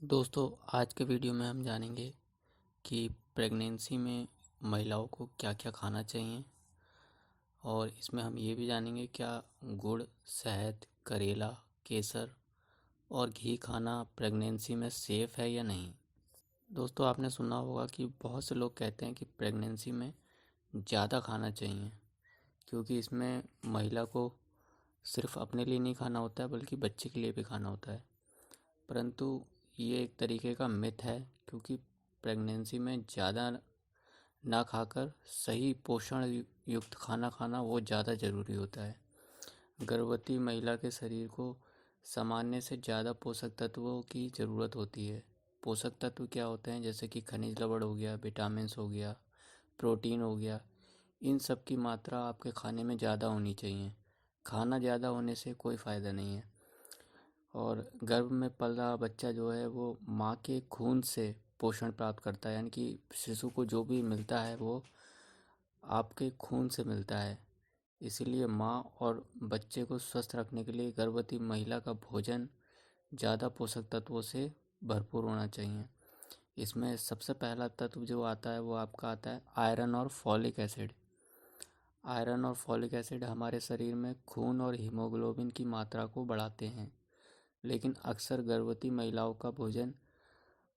दोस्तों, आज के वीडियो में हम जानेंगे कि प्रेगनेंसी में महिलाओं को क्या-क्या खाना चाहिए और इसमें हम ये भी जानेंगे क्या गुड़, शहद, करेला, केसर और घी खाना प्रेगनेंसी में सेफ़ है या नहीं। दोस्तों, आपने सुना होगा कि बहुत से लोग कहते हैं कि प्रेगनेंसी में ज़्यादा खाना चाहिए क्योंकि इसमें महिला को सिर्फ अपने लिए नहीं खाना होता है बल्कि बच्चे के लिए भी खाना होता है। परंतु ये एक तरीके का मिथ है क्योंकि प्रेगनेंसी में ज़्यादा ना खाकर सही पोषण युक्त खाना खाना वो ज़्यादा ज़रूरी होता है। गर्भवती महिला के शरीर को सामान्य से ज़्यादा पोषक तत्वों की ज़रूरत होती है। पोषक तत्व क्या होते हैं, जैसे कि खनिज लवण हो गया, विटामिन्स हो गया, प्रोटीन हो गया। इन सब की मात्रा आपके खाने में ज़्यादा होनी चाहिए। खाना ज़्यादा होने से कोई फ़ायदा नहीं है। और गर्भ में पल रहा बच्चा जो है वो माँ के खून से पोषण प्राप्त करता है, यानी कि शिशु को जो भी मिलता है वो आपके खून से मिलता है। इसीलिए माँ और बच्चे को स्वस्थ रखने के लिए गर्भवती महिला का भोजन ज़्यादा पोषक तत्वों से भरपूर होना चाहिए। इसमें सबसे पहला तत्व जो आता है वो आपका आता है आयरन और फॉलिक एसिड। आयरन और फॉलिक एसिड हमारे शरीर में खून और हीमोग्लोबिन की मात्रा को बढ़ाते हैं, लेकिन अक्सर गर्भवती महिलाओं का भोजन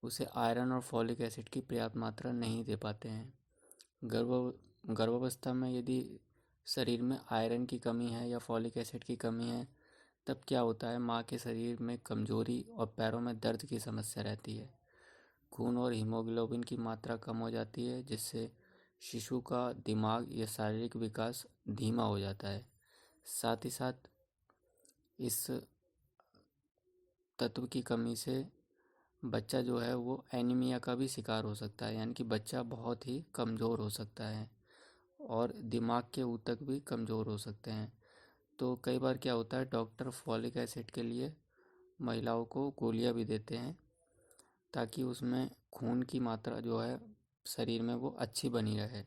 उसे आयरन और फॉलिक एसिड की पर्याप्त मात्रा नहीं दे पाते हैं। गर्भावस्था में यदि शरीर में आयरन की कमी है या फॉलिक एसिड की कमी है, तब क्या होता है, माँ के शरीर में कमजोरी और पैरों में दर्द की समस्या रहती है। खून और हीमोग्लोबिन की मात्रा कम हो जाती है, जिससे शिशु का दिमाग या शारीरिक विकास धीमा हो जाता है। साथ ही साथ इस तत्व की कमी से बच्चा जो है वो एनीमिया का भी शिकार हो सकता है, यानी कि बच्चा बहुत ही कमज़ोर हो सकता है और दिमाग के ऊतक भी कमज़ोर हो सकते हैं। तो कई बार क्या होता है, डॉक्टर फॉलिक एसिड के लिए महिलाओं को गोलियां भी देते हैं ताकि उसमें खून की मात्रा जो है शरीर में वो अच्छी बनी रहे।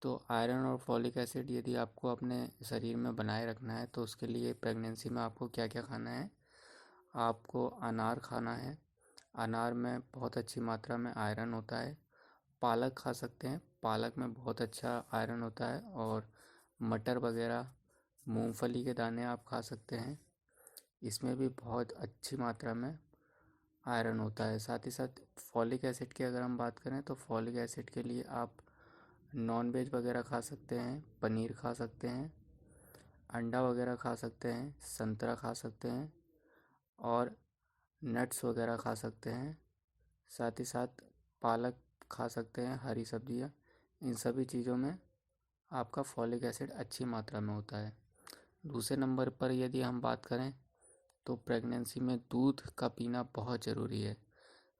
तो आयरन और फॉलिक एसिड यदि आपको अपने शरीर में बनाए रखना है तो उसके लिए प्रेगनेंसी में आपको क्या क्या खाना है। आपको अनार खाना है। अनार में बहुत अच्छी मात्रा में आयरन होता है। पालक खा सकते हैं, पालक में बहुत अच्छा आयरन होता है। और मटर वगैरह, मूंगफली के दाने आप खा सकते हैं, इसमें भी बहुत अच्छी मात्रा में आयरन होता है। साथ ही साथ फॉलिक एसिड की अगर हम बात करें तो फॉलिक एसिड के लिए आप नॉन वेज वगैरह खा सकते हैं, पनीर खा सकते हैं, अंडा वगैरह खा सकते हैं, संतरा खा सकते हैं और नट्स वगैरह खा सकते हैं। साथ ही साथ पालक खा सकते हैं, हरी सब्जियां। इन सभी चीज़ों में आपका फॉलिक एसिड अच्छी मात्रा में होता है। दूसरे नंबर पर यदि हम बात करें तो प्रेगनेंसी में दूध का पीना बहुत ज़रूरी है।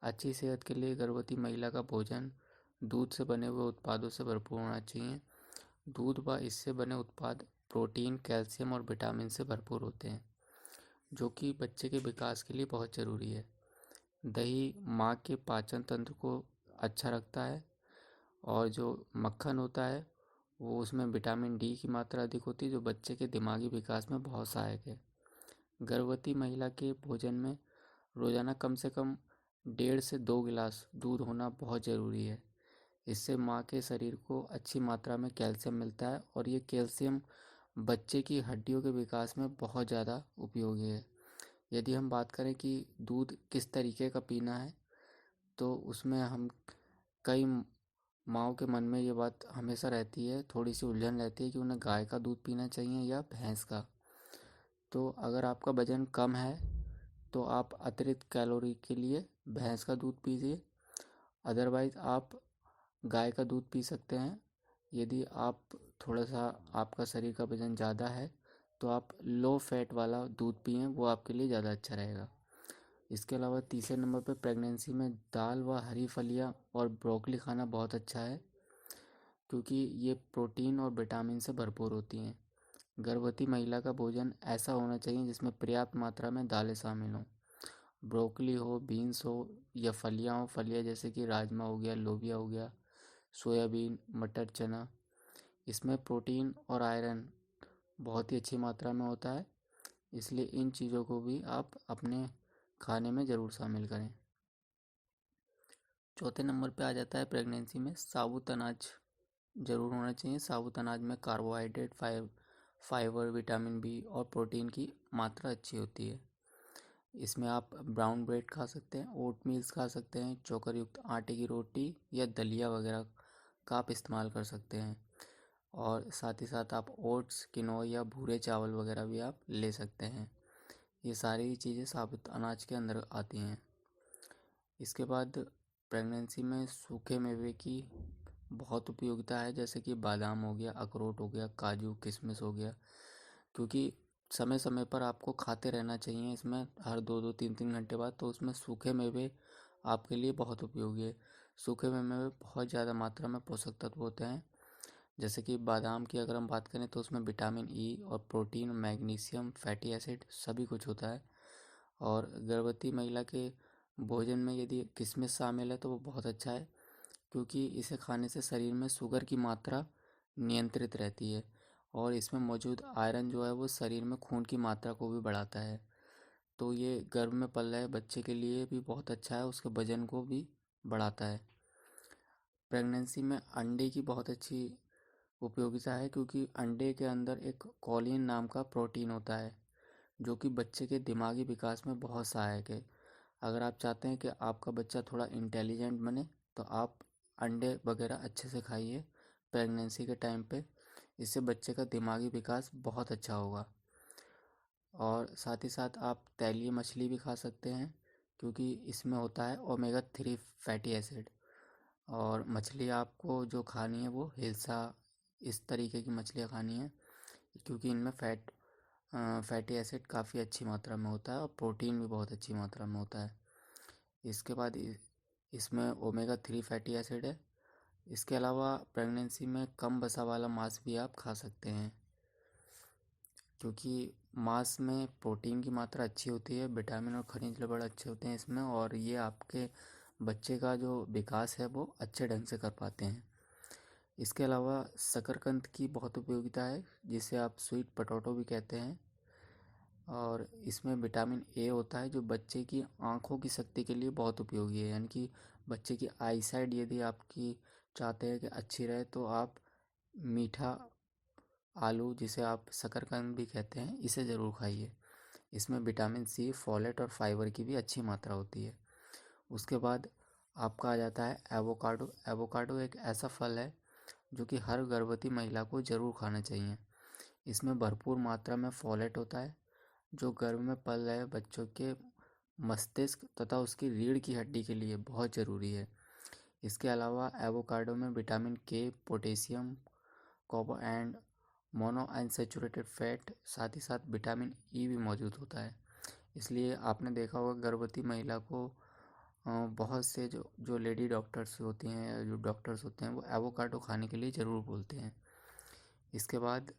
अच्छी सेहत के लिए गर्भवती महिला का भोजन दूध से बने हुए उत्पादों से भरपूर होना चाहिए। दूध व इससे बने उत्पाद प्रोटीन, कैल्शियम और विटामिन से भरपूर होते हैं, जो कि बच्चे के विकास के लिए बहुत ज़रूरी है। दही माँ के पाचन तंत्र को अच्छा रखता है और जो मक्खन होता है वो उसमें विटामिन डी की मात्रा अधिक होती है, जो बच्चे के दिमागी विकास में बहुत सहायक है। गर्भवती महिला के भोजन में रोज़ाना कम से कम 1.5 से 2 गिलास दूध होना बहुत ज़रूरी है। इससे माँ के शरीर को अच्छी मात्रा में कैल्शियम मिलता है और ये कैल्शियम बच्चे की हड्डियों के विकास में बहुत ज़्यादा उपयोगी है। यदि हम बात करें कि दूध किस तरीके का पीना है, तो उसमें हम कई माँओं के मन में ये बात हमेशा रहती है, थोड़ी सी उलझन रहती है कि उन्हें गाय का दूध पीना चाहिए या भैंस का। तो अगर आपका वज़न कम है तो आप अतिरिक्त कैलोरी के लिए भैंस का दूध पीजिए, अदरवाइज़ आप गाय का दूध पी सकते हैं। यदि आप थोड़ा सा आपका शरीर का वज़न ज़्यादा है तो आप लो फैट वाला दूध पिएं, वो आपके लिए ज़्यादा अच्छा रहेगा। इसके अलावा तीसरे नंबर पर प्रेगनेंसी में दाल व हरी फलियां और ब्रोकली खाना बहुत अच्छा है, क्योंकि ये प्रोटीन और विटामिन से भरपूर होती हैं। गर्भवती महिला का भोजन ऐसा होना चाहिए जिसमें पर्याप्त मात्रा में दालें शामिल हों। ब्रोकली हो, बीन्स हो या फलियां हो, फलियां जैसे कि राजमा हो गया, लोबिया हो गया, सोयाबीन, मटर, चना। इसमें प्रोटीन और आयरन बहुत ही अच्छी मात्रा में होता है, इसलिए इन चीज़ों को भी आप अपने खाने में ज़रूर शामिल करें। चौथे नंबर पे आ जाता है प्रेगनेंसी में साबुत अनाज ज़रूर होना चाहिए। साबुत अनाज में कार्बोहाइड्रेट, फाइबर, विटामिन बी और प्रोटीन की मात्रा अच्छी होती है। इसमें आप ब्राउन ब्रेड खा सकते हैं, ओट मील्स खा सकते हैं, चोकर युक्त आटे की रोटी या दलिया वगैरह का आप इस्तेमाल कर सकते हैं। और साथ ही साथ आप ओट्स, किनोआ या भूरे चावल वगैरह भी आप ले सकते हैं। ये सारी चीज़ें साबुत अनाज के अंदर आती हैं। इसके बाद प्रेगनेंसी में सूखे मेवे की बहुत उपयोगिता है, जैसे कि बादाम हो गया, अखरोट हो गया, काजू, किशमिश हो गया, क्योंकि समय समय पर आपको खाते रहना चाहिए इसमें, हर 2-2 3-3 घंटे बाद। तो उसमें सूखे मेवे आपके लिए बहुत उपयोगी है। सूखे मेवे में बहुत ज़्यादा मात्रा में पोषक तत्व होते हैं, जैसे कि बादाम की अगर हम बात करें तो उसमें विटामिन ई और प्रोटीन, मैग्नीशियम, फैटी एसिड सभी कुछ होता है। और गर्भवती महिला के भोजन में यदि किशमिश शामिल है तो वो बहुत अच्छा है, क्योंकि इसे खाने से शरीर में शुगर की मात्रा नियंत्रित रहती है और इसमें मौजूद आयरन जो है वो शरीर में खून की मात्रा को भी बढ़ाता है। तो ये गर्भ में पल रहे बच्चे के लिए भी बहुत अच्छा है, उसके वजन को भी बढ़ाता है। प्रेगनेंसी में अंडे की बहुत अच्छी उपयोगिता है, क्योंकि अंडे के अंदर एक कॉलिन नाम का प्रोटीन होता है जो कि बच्चे के दिमागी विकास में बहुत सहायक है। अगर आप चाहते हैं कि आपका बच्चा थोड़ा इंटेलिजेंट बने तो आप अंडे वगैरह अच्छे से खाइए प्रेगनेंसी के टाइम पे। इससे बच्चे का दिमागी विकास बहुत अच्छा होगा। और साथ ही साथ आप तैलीय मछली भी खा सकते हैं, क्योंकि इसमें होता है ओमेगा 3 फैटी एसिड। और मछली आपको जो खानी है वो हिल्सा, इस तरीके की मछलियाँ खानी है, क्योंकि इनमें फैटी एसिड काफ़ी अच्छी मात्रा में होता है और प्रोटीन भी बहुत अच्छी मात्रा में होता है। इसके बाद इसमें ओमेगा 3 फैटी एसिड है। इसके अलावा प्रेगनेंसी में कम वसा वाला मांस भी आप खा सकते हैं, क्योंकि मांस में प्रोटीन की मात्रा अच्छी होती है, विटामिन और खनिज लवण अच्छे होते हैं इसमें, और ये आपके बच्चे का जो विकास है वो अच्छे ढंग से कर पाते हैं। इसके अलावा शकरकंद की बहुत उपयोगिता है, जिसे आप स्वीट पोटैटो भी कहते हैं। और इसमें विटामिन ए होता है जो बच्चे की आँखों की शक्ति के लिए बहुत उपयोगी है, यानी कि बच्चे की आई साइड यदि आपकी चाहते हैं कि अच्छी रहे तो आप मीठा आलू, जिसे आप शकरकंद भी कहते हैं, इसे ज़रूर खाइए। इसमें विटामिन सी, फोलेट और फाइबर की भी अच्छी मात्रा होती है। उसके बाद आपका आ जाता है एवोकाडो। एवोकाडो एक ऐसा फल है जो कि हर गर्भवती महिला को ज़रूर खाना चाहिए। इसमें भरपूर मात्रा में फोलेट होता है जो गर्भ में पल रहे बच्चों के मस्तिष्क तथा उसकी रीढ़ की हड्डी के लिए बहुत ज़रूरी है। इसके अलावा एवोकाडो में विटामिन के, potassium, copper and monounsaturated fat, साथ ही साथ विटामिन ई भी मौजूद होता है। इसलिए आपने देखा होगा गर्भवती महिला को बहुत से जो जो लेडी डॉक्टर्स होती हैं या जो डॉक्टर्स होते हैं वो एवोकाडो खाने के लिए ज़रूर बोलते हैं। इसके बाद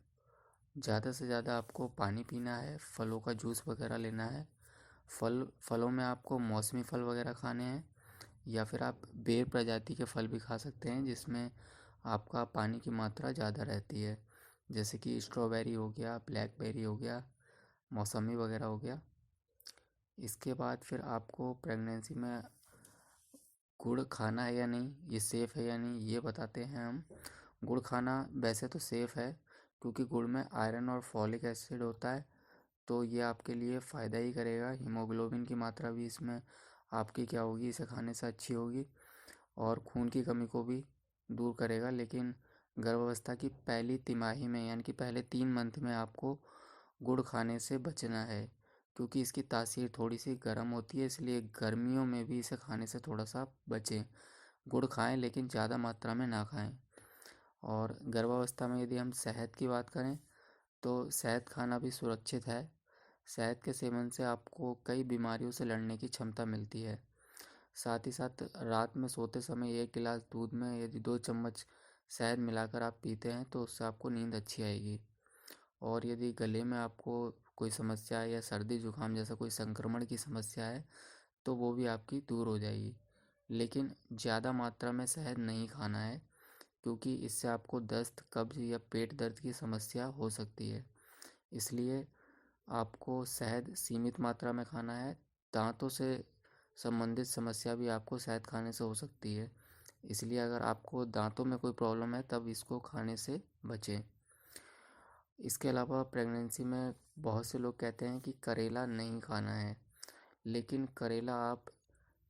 ज़्यादा से ज़्यादा आपको पानी पीना है, फलों का जूस वगैरह लेना है। फलों में आपको मौसमी फल वगैरह खाने हैं, या फिर आप बेर प्रजाति के फल भी खा सकते हैं जिसमें आपका पानी की मात्रा ज़्यादा रहती है, जैसे कि स्ट्रॉबेरी हो गया, ब्लैकबेरी हो गया, मौसमी वगैरह हो गया। इसके बाद फिर आपको प्रेगनेंसी में गुड़ खाना है या नहीं, ये सेफ़ है या नहीं, ये बताते हैं हम। गुड़ खाना वैसे तो सेफ़ है, क्योंकि गुड़ में आयरन और फॉलिक एसिड होता है, तो ये आपके लिए फ़ायदा ही करेगा। हीमोग्लोबिन की मात्रा भी इसमें आपकी क्या होगी, इसे खाने से अच्छी होगी, और खून की कमी को भी दूर करेगा। लेकिन गर्भावस्था की पहली तिमाही में, यानी कि पहले 3 मंथ में आपको गुड़ खाने से बचना है, क्योंकि इसकी तासीर थोड़ी सी गर्म होती है, इसलिए गर्मियों में भी इसे खाने से थोड़ा सा बचें। गुड़ खाएं लेकिन ज़्यादा मात्रा में ना खाएं। और गर्भावस्था में यदि हम शहद की बात करें तो शहद खाना भी सुरक्षित है। शहद के सेवन से आपको कई बीमारियों से लड़ने की क्षमता मिलती है। साथ ही साथ रात में सोते समय 1 गिलास दूध में यदि 2 चम्मच शहद मिलाकर आप पीते हैं तो उससे आपको नींद अच्छी आएगी। और यदि गले में आपको कोई समस्या है या सर्दी जुकाम जैसा कोई संक्रमण की समस्या है तो वो भी आपकी दूर हो जाएगी। लेकिन ज़्यादा मात्रा में शहद नहीं खाना है, क्योंकि इससे आपको दस्त, कब्ज़ या पेट दर्द की समस्या हो सकती है। इसलिए आपको शहद सीमित मात्रा में खाना है। दांतों से संबंधित समस्या भी आपको शहद खाने से हो सकती है। इसलिए अगर आपको दांतों में कोई प्रॉब्लम है तब इसको खाने से बचें। इसके अलावा प्रेगनेंसी में बहुत से लोग कहते हैं कि करेला नहीं खाना है, लेकिन करेला आप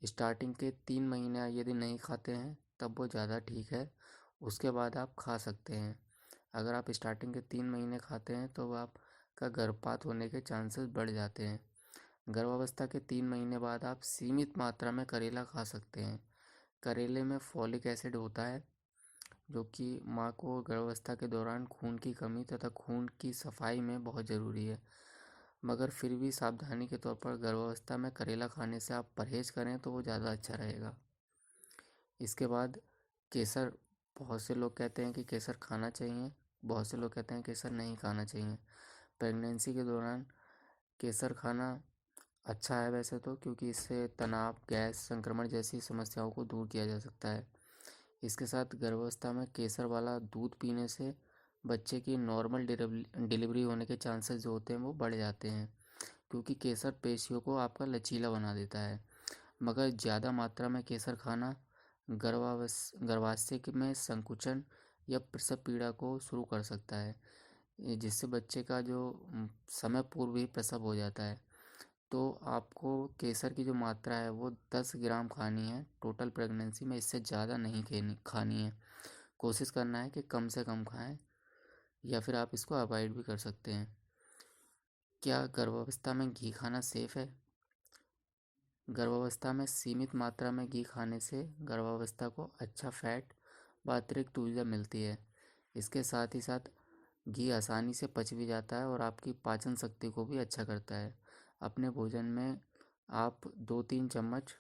स्टार्टिंग के 3 महीने यदि नहीं खाते हैं तब वो ज़्यादा ठीक है, उसके बाद आप खा सकते हैं। अगर आप स्टार्टिंग के 3 महीने खाते हैं तो आपका गर्भपात होने के चांसेस बढ़ जाते हैं। गर्भावस्था के 3 महीने बाद आप सीमित मात्रा में करेला खा सकते हैं। करेले में फॉलिक एसिड होता है, जो कि माँ को गर्भावस्था के दौरान खून की कमी तथा खून की सफाई में बहुत ज़रूरी है। मगर फिर भी सावधानी के तौर पर गर्भावस्था में करेला खाने से आप परहेज़ करें तो वो ज़्यादा अच्छा रहेगा। इसके बाद केसर, बहुत से लोग कहते हैं कि केसर खाना चाहिए, बहुत से लोग कहते हैं केसर नहीं खाना चाहिए। प्रेगनेंसी के दौरान केसर खाना अच्छा है वैसे तो, क्योंकि इससे तनाव, गैस, संक्रमण जैसी समस्याओं को दूर किया जा सकता है। इसके साथ गर्भावस्था में केसर वाला दूध पीने से बच्चे की नॉर्मल डिलीवरी होने के चांसेस जो होते हैं वो बढ़ जाते हैं, क्योंकि केसर पेशियों को आपका लचीला बना देता है। मगर ज़्यादा मात्रा में केसर खाना गर्भाशय में संकुचन या प्रसव पीड़ा को शुरू कर सकता है, जिससे बच्चे का जो समय पूर्व ही प्रसव हो जाता है। तो आपको केसर की जो मात्रा है वो 10 ग्राम खानी है टोटल प्रेगनेंसी में, इससे ज़्यादा नहीं खानी है। कोशिश करना है कि कम से कम खाएं, या फिर आप इसको अवॉइड भी कर सकते हैं। क्या गर्भावस्था में घी खाना सेफ़ है? गर्भावस्था में सीमित मात्रा में घी खाने से गर्भावस्था को अच्छा फैट व अतिरिक्त ऊर्जा मिलती है। इसके साथ ही साथ घी आसानी से पच भी जाता है और आपकी पाचन शक्ति को भी अच्छा करता है। अपने भोजन में आप 2-3 चम्मच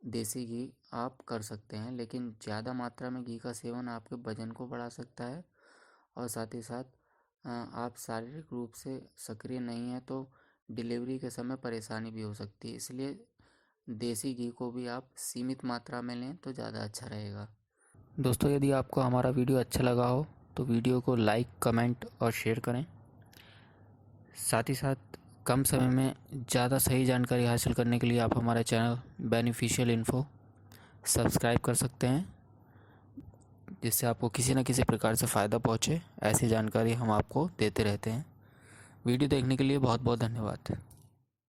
देसी घी आप कर सकते हैं, लेकिन ज़्यादा मात्रा में घी का सेवन आपके वजन को बढ़ा सकता है और साथ ही साथ आप शारीरिक रूप से सक्रिय नहीं हैं तो डिलीवरी के समय परेशानी भी हो सकती है। इसलिए देसी घी को भी आप सीमित मात्रा में लें तो ज़्यादा अच्छा रहेगा। दोस्तों, यदि आपको हमारा वीडियो अच्छा लगा हो तो वीडियो को लाइक, कमेंट और शेयर करें। साथ ही साथ कम समय में ज़्यादा सही जानकारी हासिल करने के लिए आप हमारा चैनल बेनिफिशियल इन्फो सब्सक्राइब कर सकते हैं, जिससे आपको किसी न किसी प्रकार से फ़ायदा पहुँचे। ऐसी जानकारी हम आपको देते रहते हैं। वीडियो देखने के लिए बहुत बहुत धन्यवाद।